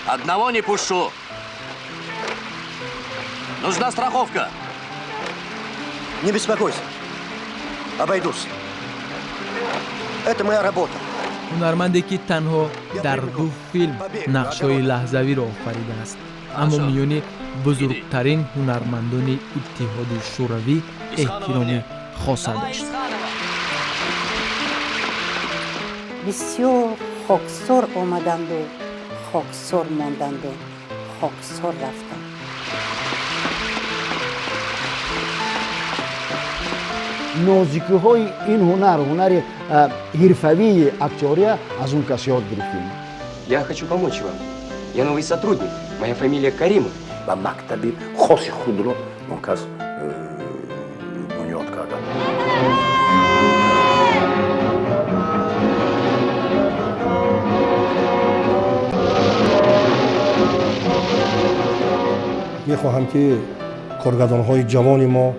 Одного не пущу. Нужна страховка. Не беспокойся. Обойдусь. Это моя работа. هنرمندی که تنها در 2 فیلم نقش‌های لحظوی را آفریده است، اما میان بزرگترین هنرمندان اتحاد شوروی احترام خاص داشت. بسیار خاکسار آمدند و خاکسار ماندند و خاکسار رفتند. نازکی های این هنر حرفوی اکتوری از اون کسی یاد گرفتیم. Я хочу помочь вам. Я новый сотрудник. Моя фамилия Каримов. و مکتبی خاص خود رو منکس بنیاد کردم. میخواهم که کارگردان‌های جوان ما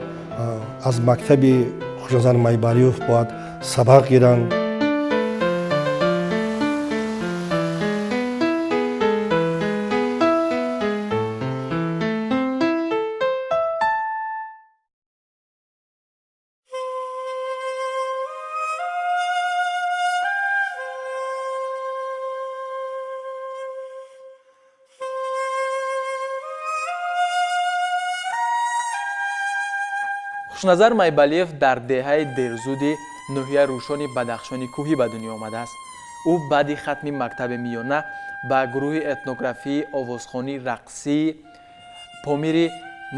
از مکتب خوشنظر میبالیوف باید سبق گیرند. хушназар майбалиев дар деҳаи дерзуди ноҳияи рӯшони бадахшони кӯҳӣ ба дунё омадааст. ӯ баъди хатми мактаби миёна ба гурӯҳи этнографии овозхонӣ рақсӣ помири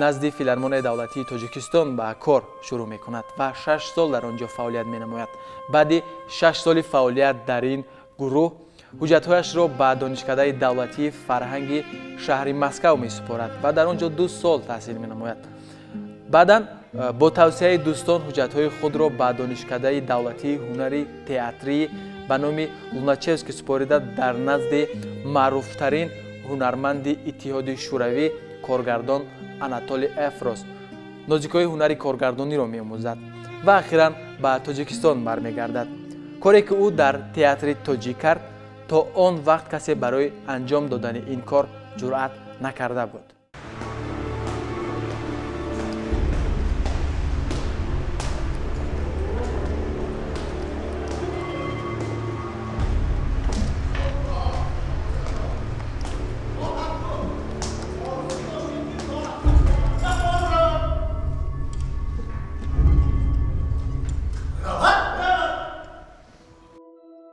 назди филармонияи давлатии тоҷикистон ба кор шурӯъ мекунад ва 6 сол дар он ҷо фаъолият менамояд. баъди 6 соли фаъолият дар ин гурӯҳ ҳуҷҷатҳояшро ба донишкадаи давлатии фарҳанги шаҳри Москав месупорад ва дар он ҷо 2 сол таҳсил менамояд. баъдан бо тавсияи дӯстон ҳуҷҷатҳои худро ба донишкадаи давлатии ҳунари театрӣ ба номи Луначевский супорида дар назди маъруфтарин ҳунарманди иттиҳоди шӯравӣ коргардон Анатолий Эфрос нозикҳои ҳунари коргардониро меомӯзад ва ахиран ба Тоҷикистон бармегардад. коре ки ӯ дар театри тоҷик кард, то он вақт касе барои анҷом додани ин кор ҷуръат накарда буд.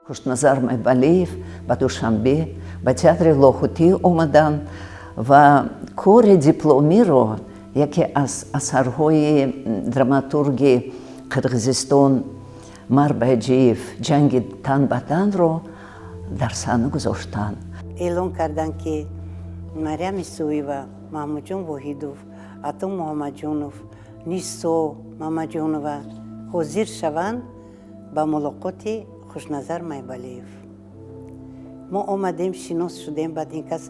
хушназар майбалиев ба душанбе ба театри лохутӣ омаданд ва кори дипломиро, яке аз асарҳои драматурги Қирғизистон Марбайҷиев ҷанги тан ба танро дар саҳна гузоштанд. эълон карданд ки Марьям Исоева, Маҳмудҷон Воҳидов, Атом Муҳаммадҷонов, Нисо Мамаҷонова ҳозир шаванд ба мулоқоти хушназар майбалиев. мо омадем шинос шудем. баъд ин кас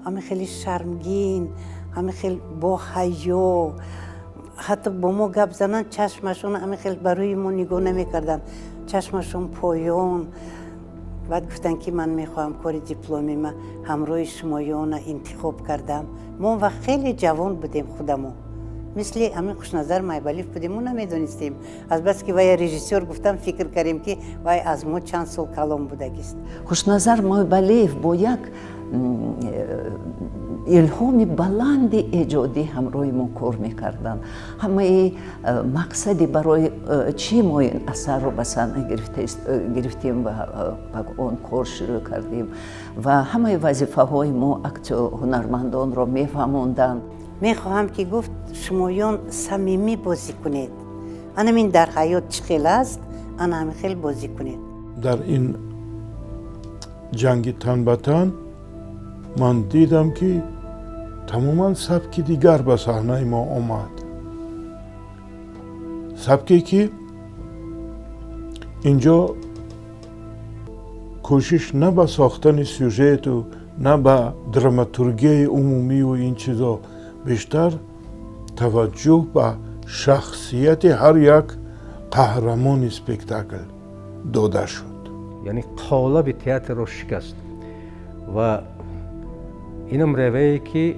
ҳама хеле шармгин, ҳама хел бо ҳаё, ҳатто бо мо гап зананд, чашмашон ҳама хел ба рӯи мо нигоҳ намекарданд, чашмашон поён. баъд гуфтанд ки ман мехоҳам кори дипломима ҳамроҳи шумоёна интихоб кардам. мо он вақт хеле ҷавон будем худамо, мисли ҳамин хушназар майбалиев будем. мо намедонистем. азбасе ки вай режиссёр гуфтам, фикр кардем ки вай аз мо чанд сол калон будагист. хушназар майбалиев бо як илҳоми баланди эҷодӣ ҳамроҳи мо кор мекарданд. ҳамаи мақсади барои чӣ мо ин асарро ба саҳна гирифтем ва ба он кор шурӯъ кардем ва ҳамаи вазифаҳои мо ҳунармандонро мефаҳмонданд. мехоҳам ки гуфт шумоён самимӣ бозӣ кунед. анамин дар ҳаёт чӣ хел аст, ана ҳамин хел бозӣ кунед. дар ин ҷанги тан ба тан ман дидам ки тамоман сабки дигар ба саҳнаи мо омад. сабке ки инҷо кӯшиш на ба сохтани сюжету на ба драматургияи умумию ин чизо, бештар таваҷҷӯҳ ба шахсияти ҳар як қаҳрамони спектакл дода шуд. яъне қолаби театрро шикаст ва اینم رویه که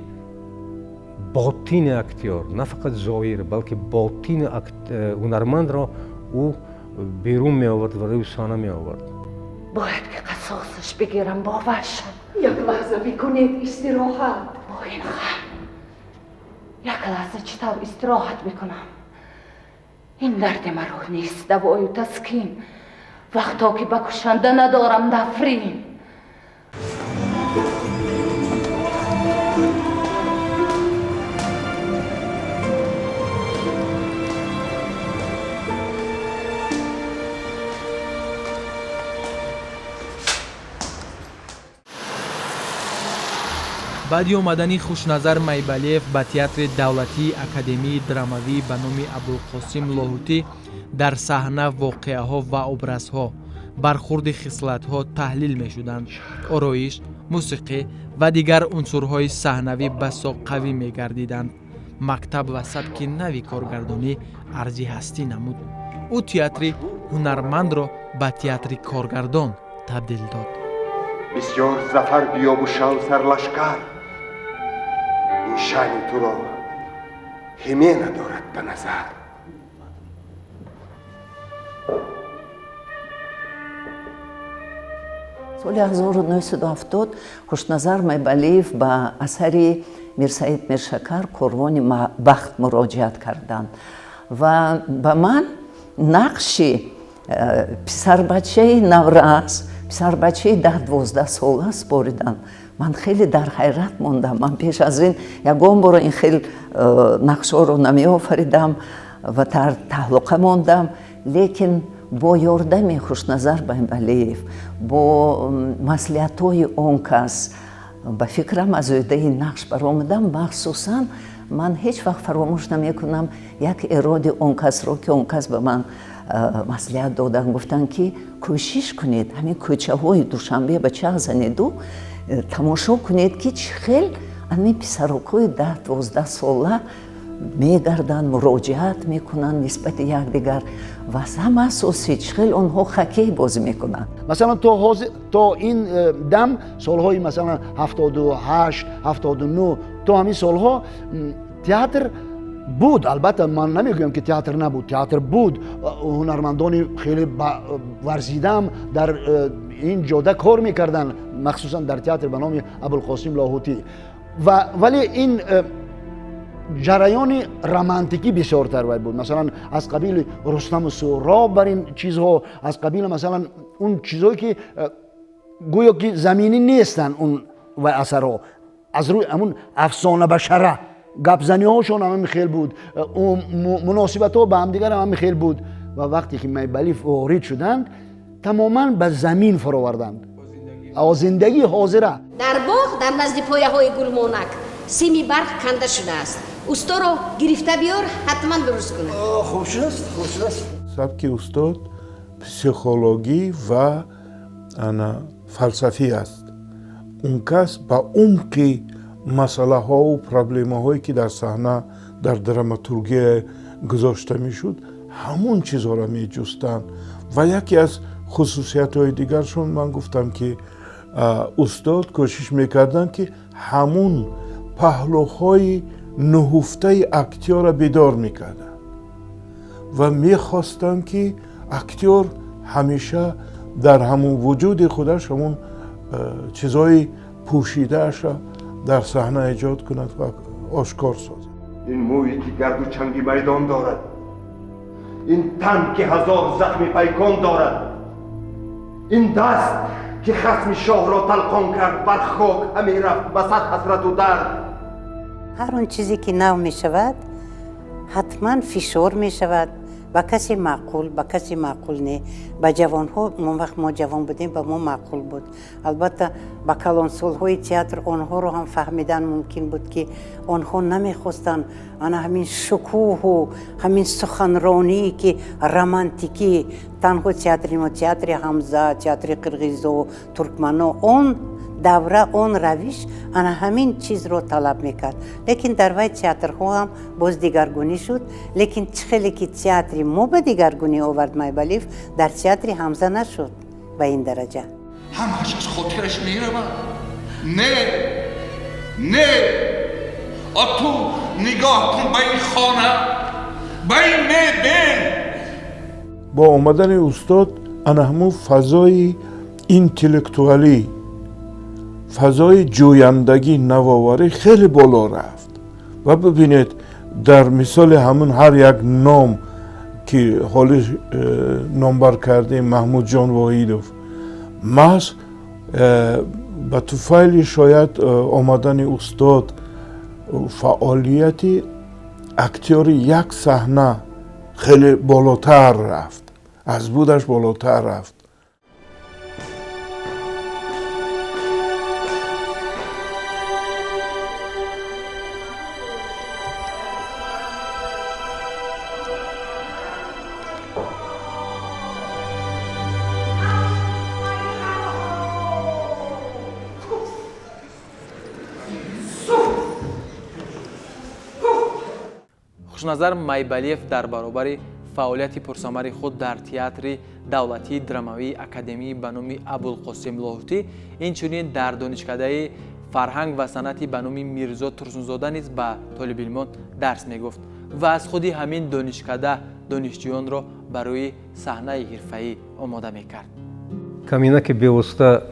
باطین اکتیور نه فقط ظاهر بلکه باطین هنرمند را او بیرون می آورد و روی صحنه می آورد. باید که قصاصش بگیرم با وحشت. یک لحظه بکنید استراحت با این غم. یک لحظه چطور استراحت بکنم؟ این درد مرا نیست دوای تسکین. وقتا که بکشنده ندارم نفرین. баъди омадани хушназар майбалиев ба театри давлатии академияи драмавӣ ба номи абулқосим лоҳутӣ дар саҳна воқеаҳо ва образҳо, бархурди хислатҳо таҳлил мешуданд. ороиш, мусиқӣ ва дигар унсурҳои саҳнавӣ басо қавӣ мегардиданд. мактаб ва сабки нави коргардонӣ арзи ҳастӣ намуд. ӯ театри ҳунармандро ба театри коргардон табдил дод. بسیار ظفر بیاب و شال سر لشکر این شأن تو را همه ندارد به نظر. соли 1970 хушназар майбалиев ба асари мирсаид миршакар корвони бахт муроҷиат карданд ва ба ман нақши писарбачаи навраз, писарбачаи 10-12 сола спориданд. ман хеле дар ҳайрат мондам. ман пеш аз ин ягон бора ин хел нақшҳоро намеофаридам ва дар таҳлуқа мондам. лекин бо ёрдами хушназар майбалиев, бо маслиҳатҳои он кас ба фикрам аз оидаи нақш баромадам. махсусан ман ҳеҷ вақт фаромӯш намекунам як эроди он касро ки он кас ба ман маслиҳат додан. гуфтанд ки кӯшиш кунед ҳамин кӯчаҳои душанбе ба чах занеду тамошо кунед ки чӣ хел ҳамин писарокҳои 10-12 сола мегарданд, муроҷиат мекунанд нисбати якдигар ва ҳама асоси чӣ хел онҳо хоккей бозӣ мекунанд. масалан то ин дам солҳои масалан 78, 79 то ҳамин солҳо театр буд. албатта ман намегӯям ки театр набуд. театр буд. ҳунармандони хеле варзидам дар ин ҷода кор мекарданд, махсусан дар театр ба номи абулқосим лоҳутӣ. вале ин ҷараёни романтикӣ бисёртар вай буд. масалан аз қабили рустаму суҳроб бар ин чизҳо, аз қабили масалан он чизҳое ки гӯё ки заминӣ нестанд он вай асарҳо, аз рӯи ҳамун афсонабашара гапзаниҳошон ҳама михел буд, муносибатҳо ба ҳамдигар ҳама михел буд. ва вақте ки майбалиев ворид шуданд тамоман ба замин фароварданд. зиндагии ҳозира. дар боғ дар назди пояҳои гулмонак сими барг канда шудааст. усторо гирифта биёр, ҳатман дуруст кунад. хуб шудаст, хуб шудаст. сабки устод психологӣ ва фалсафӣ аст. он кас ба умқи масъалаҳоу проблемаҳое ки дар саҳна дар драматургия гузошта мешуд ҳамун чизҳоро меҷустанд. ва яке аз хусусиятҳои дигаршон ман гуфтам ки устод кӯшиш мекарданд ки ҳамун паҳлӯҳои нуҳуфтаи актёра бедор мекарданд ва мехостанд ки актёр ҳамеша дар ҳамун вуҷуди худаш ҳамун чизҳои пӯшидааша дар саҳна эҷод кунад ва ошкор созад. این مویی که گرد و چنگی میدان دارد، این تن که 1000 زخم پیکان دارد، این دست که خصم شاه را تلقان کرد بر خاک همی رفت به صد حسرت و درد. هر اون چیزی که نو می شود حتما فشار می شود با کسی معقول، با کسی معقول نه. با جوان ها وقت ما جوان بودیم با ما معقول بود. البته با کلانسول های تئاتر آنها رو هم فهمیدن ممکن بود که آنها نمیخواستن همین شکوه و همین سخنرانی که رمانتیکی تنها تئاتر ما تئاتر حمزه، تئاتر قرغیزو، ترکمنو اون دوره اون روش همین چیز رو طلب میکرد. لیکن در وای تئاترها هم باز دیگرگونی شد. لیکن خیلی که تئاتر ما به دیگرگونی آورد مایبالیف در تئاتر حمزه نشد به این درجه. همش از خاطرش میروم. نه نه تو نگاه کن به این خانه به این مبل. با آمدن استاد انهمو فضای اینتלקتوالی، فضای جویندگی، نوآوری خیلی بالا رفت. و ببینید در مثال همون هر یک نام که حالی نامبر کرده محمود جان واحدوف، محض به طفیل شاید آمدن استاد فعالیت اکتیور یک صحنه خیلی بالاتر رفت، از بودش بالاتر رفت. хушназар майбалиев дар баробари фаъолияти пурсамари худ дар театри давлатии драмавии академии ба номи абулқосим лоҳутӣ инчунин дар донишкадаи фарҳанг ва санъати ба номи мирзо турсунзода низ ба толибилмон дарс мегуфт ва аз худи ҳамин донишкада донишҷӯёнро барои саҳнаи ҳирфаӣ омода мекард. камина ки бевосита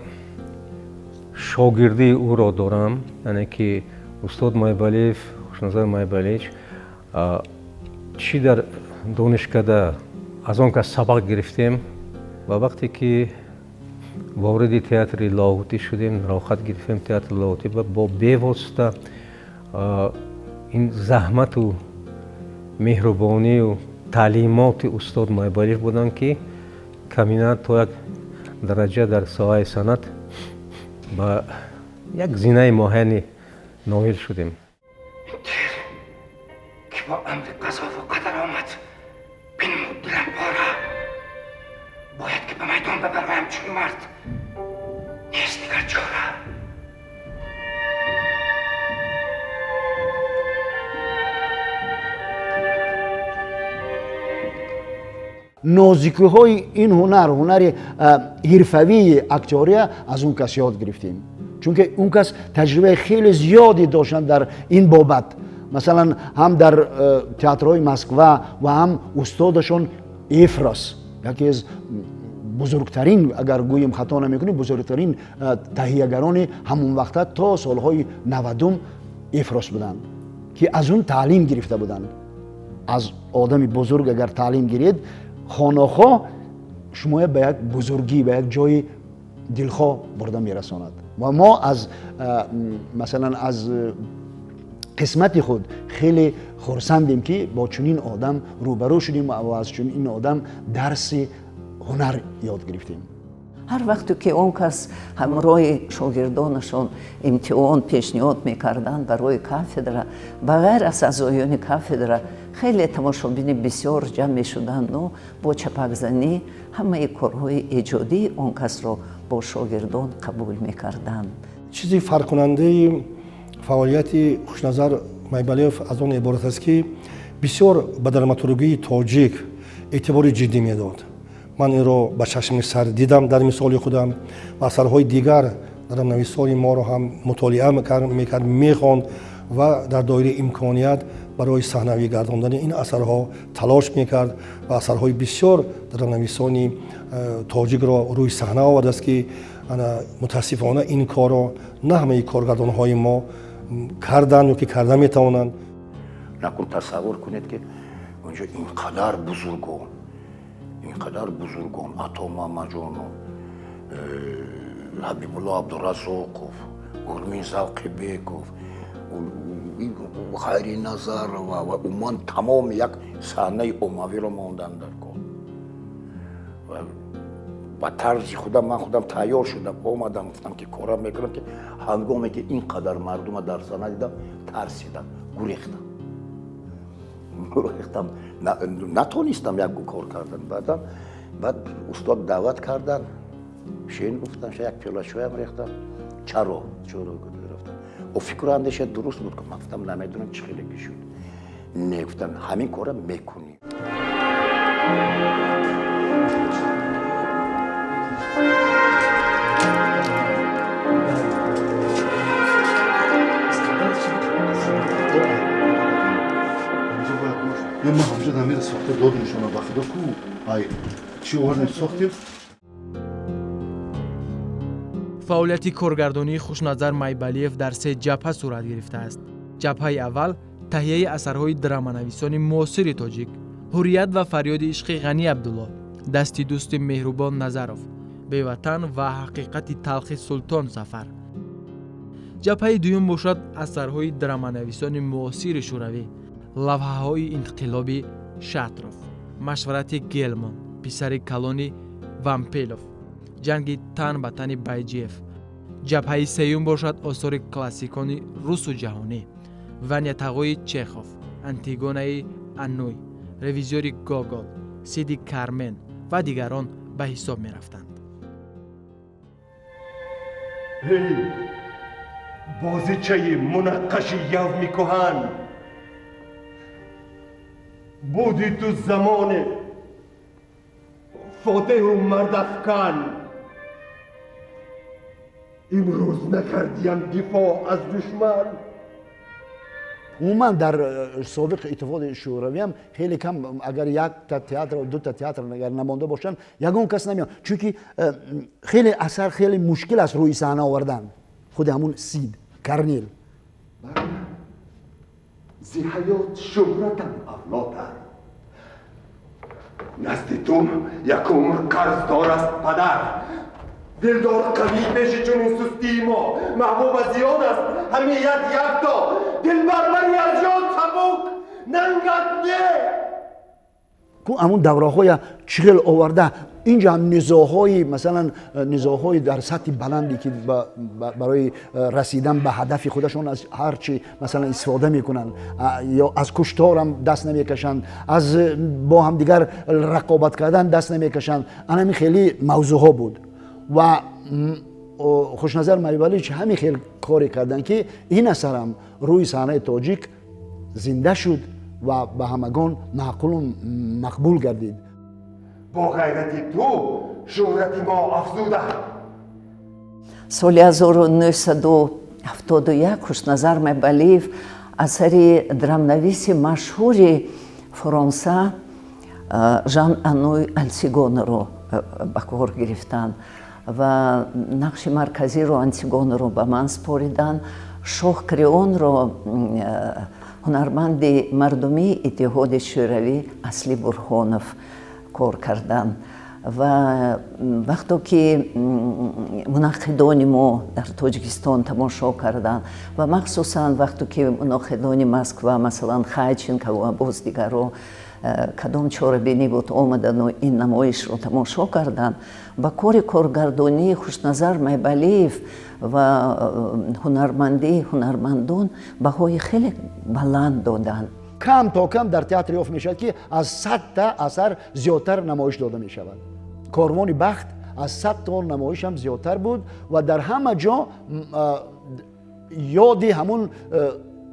шогирдии ӯро дорам, яъне ки устод майбалиев, хушназар майбалиевич чӣ дар донишкада аз он кас сабақ гирифтем ва вақте ки вориди театри лоҳутӣ шудем, роҳат гирифтем театри лоҳутӣ, бо бевосита ин заҳмату меҳрубонию таълимоти устод майбалиев буданд ки камина то як дараҷа дар соҳаи санъат ба як зинаи моҳайяне ноил шудем. با امر قضا و قدر آمد بنمود دلم پاره، باید که به میدان ببرم چون مرد، نیست دیگر چاره. نازکی‌های این هنر حرفه‌ای اکتوریا از اون کس یاد گرفتیم، چون که اون کس تجربه خیلی زیادی داشتن در این بابت. مثلا هم در تئاترهای مسکو و هم استادشون افراس، یکی از بزرگترین، اگر گویم خطا نمیکنیم، بزرگترین تهیه‌گران همون وقت تا سالهای 90 افراس بودن که از اون تعلیم گرفته بودن. از آدم بزرگ اگر تعلیم گیرید، خانه‌ها شما به یک بزرگی، به یک جای دلخواه برده میرساند. و ما از مثلا از قسمت خود خیلی خرسندیم که با چنین آدم روبرو شدیم و از چنین آدم درس هنر یاد گرفتیم. هر وقت که اون کس همراه شاگردانشون امتحان پیشنهاد میکردن برای کافدرا، بغیر از اعضایان کافدرا خیلی تماشابین بسیار جمع میشدند و با چپکزنی همه کارهای ایجادی اون کس رو با شاگردان قبول میکردند. چیزی فرق کننده فعالیتی хушназар майбалиев аз он иборат аст ки бисёр ба драматургии тоҷик эътибори ҷиддӣ медод. ман инро ба чашми сар дидам дар мисоли худам ва асарҳои дигар драмнависони моро ҳам мутолиа мекард, мехонд ва дар доираи имконият барои саҳнавӣ гардондани ин асарҳо талош мекард ва асарҳои бисёр драмнависони тоҷикро рӯи саҳна овардааст ки мутаассифона ин корро на ҳамаи коргардонҳои мо کردن یا که کرده میتوانند. نکن تصور کنید که اونجا اینقدر بزرگان عطا محمد جان و حبیب الله عبدالرزاق و گرمین ذوقی بیگ و خیری نظر و عمان تمام یک صحنه اموی رو ماندن در کار. با طرزی من خودم تیار شدم، آمدم گفتم که کارم میکنم که هنگامی که اینقدر مردم در صحنه دیدم ترسیدم، گریختم، نتونستم یک کار کردن. بعد استاد دعوت کردن، شین گفتن یک پیاله چای هم ریختم. چرا گفتم و فکر اندیشه درست بود که من گفتم نمیدونم چه خیلی شد. نه گفتن همین کارم میکنی. یا ما همجا دمیر ساخته دادمشون با خدا کو ای چی ورن ساختیم فعالیت کارگردانی خوشنظر مایبالیف در سه جبهه صورت گرفته است. جبهه اول تهیه اثرهای درامانویسان معاصر تاجیک، حریت و فریاد عشق غنی عبدالله، دستی دوست مهربان نظروف، بیوطن و حقیقت تلخ سلطان سفر. جبهه دوم باشد اثرهای درامانویسان معاصر شوروی، لوحه‌های انقلابی شاتروف، مشورت گلمان، پسر کلانی وامپلوف، جنگ تن به تن بایجیف. جبهه سوم باشد آثار کلاسیکان روس و جهانی، ونیتاغوی چخوف، انتیگونه انوی، رویزیور گوگل، سیدی کارمن و دیگران به حساب می رفتند. هی بازیچه منقش یومی کهن بودی تو زمان فاتح و مردافکن، امروز نکردیم دفاع از دشمن. عموما در سابق اتحاد شوروی هم خیلی کم اگر یک تا تئاتر و دو تا تئاتر اگر نمانده باشن یگان کس نمیاد، چون که خیلی اثر خیلی مشکل است روی صحنه آوردن. خود همون سید کرنیل زی حیات شهرتم اولادر، نزد تو یک عمر قرضدار است پدر. دلدار قوی پیش چون سستی ما محبوب زیاد است، همیت یک تا دلبر منی از یاد سبک ننگت نه. کو همون دوره های چغل آورده اینجا هم نزاعهای مثلا نزاعهای در سطح بلندی که برای رسیدن به هدف خودشون از هرچی مثلا استفاده میکنن، یا از کشتار هم دست نمیکشند، از با هم دیگر رقابت کردن دست نمیکشند. همین خیلی موضوع ها بود و خوشنظر مایبالیچ همین خیلی کاری کردن که این اثر هم روی صحنه تاجیک زنده شد و به همگان معقول و مقبول گردید. با غیرت تو شهرت ما افزوده. سال 1971 خوشنظر مایبالیف اثری درامنویس مشهور فرانسه ژان انوی آنتیگونه رو به کار گرفتند و نقش مرکزی رو آنتیگونه رو به من سپاریدن. شاه کریون رو هنرمند مردمی اتحاد شوروی اصلی برهانوف کار کردن و وقتی که منعقدان ما در تاجیکستان تماشا کردن و مخصوصا وقتی که منعقدان مسکو مثلا خایچنکو و باز دیگر رو کدام چاره‌بینی بود آمدن و این نمایش رو تماشا کردن، با کار کارگردانی خوشنظر مایبالیف و هنرمندان بهای خیلی بلند دادن. کم تا کم در تئاتر یافت میشد که از 100 تا اثر زیادتر نمایش داده می شود. کاروان بخت از 100 تا نمایش هم زیادتر بود و در همه جا یاد همون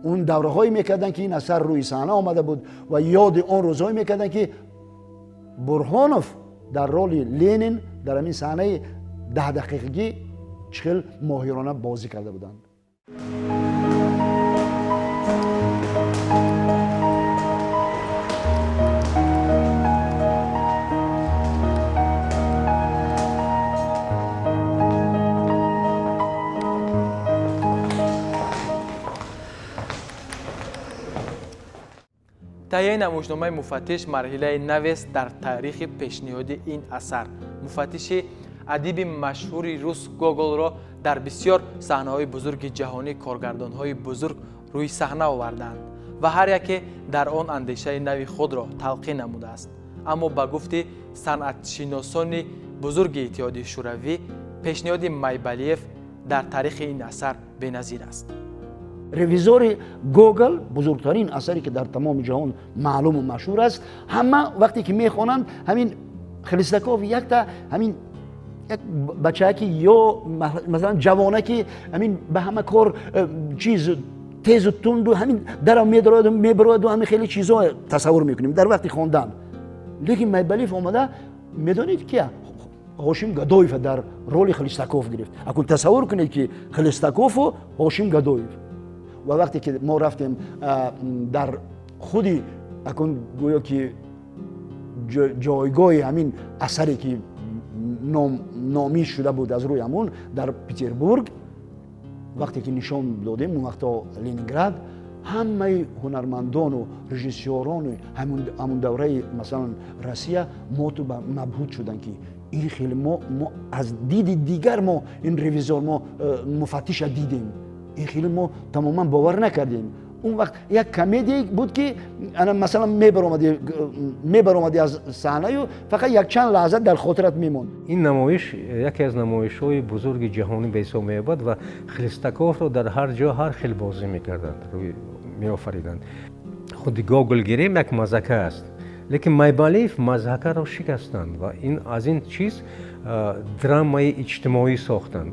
اون دوره هایی میکردن که این اثر روی صحنه آمده بود و یاد اون روزهایی میکردن که برهانوف در رول لنین در همین صحنه 10 دقیقگی چخیل ماهرانه بازی کرده بودند. تهیه نمایشنامه مفتش مرحله نوی است در تاریخ پیشنهادی این اثر. مفتش ادیب مشهور روس گوگل را در بسیار صحنه‌های بزرگ جهانی کارگردان‌های بزرگ روی صحنه آوردند و هر یک در آن اندیشه نوی خود را تلقی نموده است. اما با گفت صنعت‌شناسان بزرگ اتحاد شوروی پیشنهاد مایبالیف در تاریخ این اثر بی‌نظیر است. رویزور گوگل بزرگترین اثری که در تمام جهان معلوم و مشهور است. همه وقتی که میخوانند همین خلیستکوف یک تا همین یک بچه که یا مثلا جوانه که همین به همه کار چیز تیز و تند و همین در میبرد و همین خیلی چیزا تصور میکنیم در وقتی خواندن. لیکن مایبالیف آمده میدونید که هاشیم گادویف در رول خلیستکوف گرفت. اگه تصور کنید که خلیستکوف و هاشیم گادویف و وقتی که ما رفتیم در خودی اکنون گویا که جایگاه همین اثری که نامی شده بود از روی همون در پترزبورگ وقتی که نشان دادیم اون وقتا لنینگراد همه هنرمندان و رژیسوران همون دوره مثلا روسیه مبهوت شدن که این خیلی ما از دید دیگر ما این رویزور ما مفتش دیدیم این خیلی ما تماما باور نکردیم اون وقت یک کمدی بود که انا مثلا میبرامدی از صحنه و فقط یک چند لحظه در خاطرت میموند این نمایش یکی از نمایش‌های بزرگ جهانی به حساب می‌آمد و خلیستکوف رو در هر جا هر خیل بازی می‌کردند روی می‌آفریدند خود گاگلگیری یک مزهکه است لیکن مایبالیف مزهکه را شکستند و این از این چیز درامای اجتماعی ساختند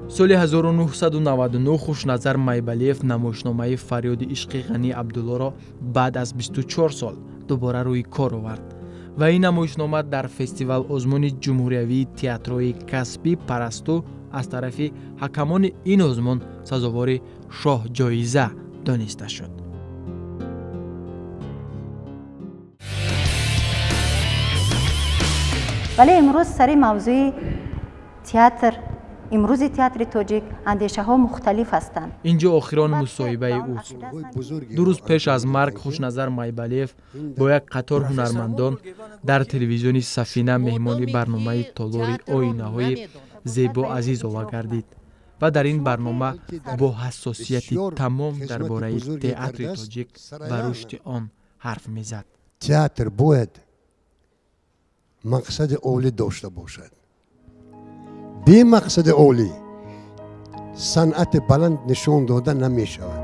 соли 1999 хушназар майбалиев намоишномаи фарёди ишқи ғани абдуллоро баъд аз 24 сол дубора рӯи кор овард ва ин намоишнома дар фестивал озмуни ҷумҳуриявии театрои касбӣ парасту аз тарафи ҳакамони ин озмун сазовори шоҳ-ҷоиза дониста шуд. ولی امروز سر موضوع تئاتر امروزی تئاتر تاجیک اندیشه ها مختلف هستند. اینجا آخران مصاحبه اوست. 2 روز پیش از مرگ خوشنظر مایبالیف با یک قطار هنرمندان در تلویزیون سفینه مهمانی برنامه تالاری آینه های زیبا عزیز گردید و در این برنامه با حساسیت تمام درباره تئاتر تاجیک و رشد آن حرف میزد. تئاتر باید مقصد اولی داشته باشد. بی مقصد اولی صنعت بلند نشون داده نمی شود.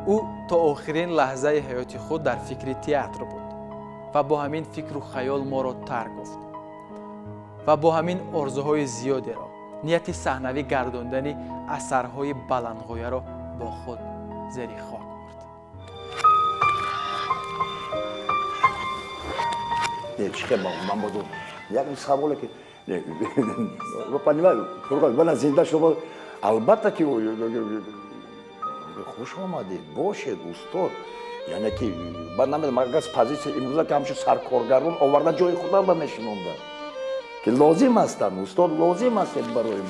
او تا آخرین لحظه حیات خود در فکر تئاتر بود و با همین فکر و خیال ما را ترک گفت و با همین آرزوهای زیادی را نیت صحنوی گرداندن اثرهای بلندغایه را با خود زیر خاک برد. چه من بودم یک سوالی که رو پنیمه فرقات من زنده شما البته که خوش آمدید باشید استاد یعنی که من نمیدونم از پوزیشن امروزه که همش سرکارگران آورده جای خودم به نشوندن که لازم هستن استاد لازم هستید برای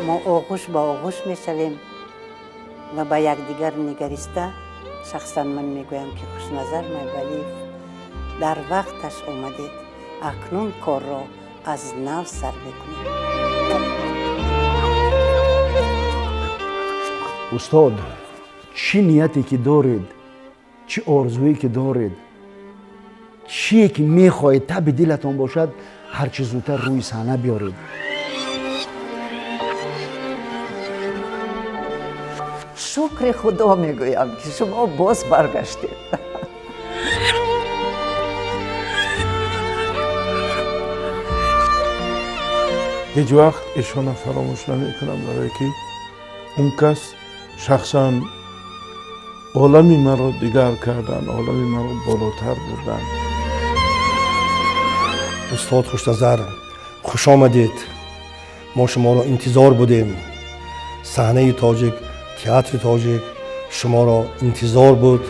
ما آغوش با آغوش میشویم و با یکدیگر نگریسته شخصا من میگویم که خوشنظر مایبالیف در وقتش آمدید اکنون کار را از نو سر بکنید. استاد چی نیتی که دارید چی آرزویی که دارید چیه که میخواهید تا به دلتان باشد هر چه زودتر روی صحنه بیارید. شکر خدا میگویم که شما باز برگشتید. هیچ وقت ایشان فراموش نمیکنم برای که اون کس شخصا عالمی من را دیگر کردن عالمی من را بالاتر بردن. استاد خوشنظر خوش آمدید. ما شما را انتظار بودیم. صحنه تاجیک تئاتر تاجیک شما را انتظار بود.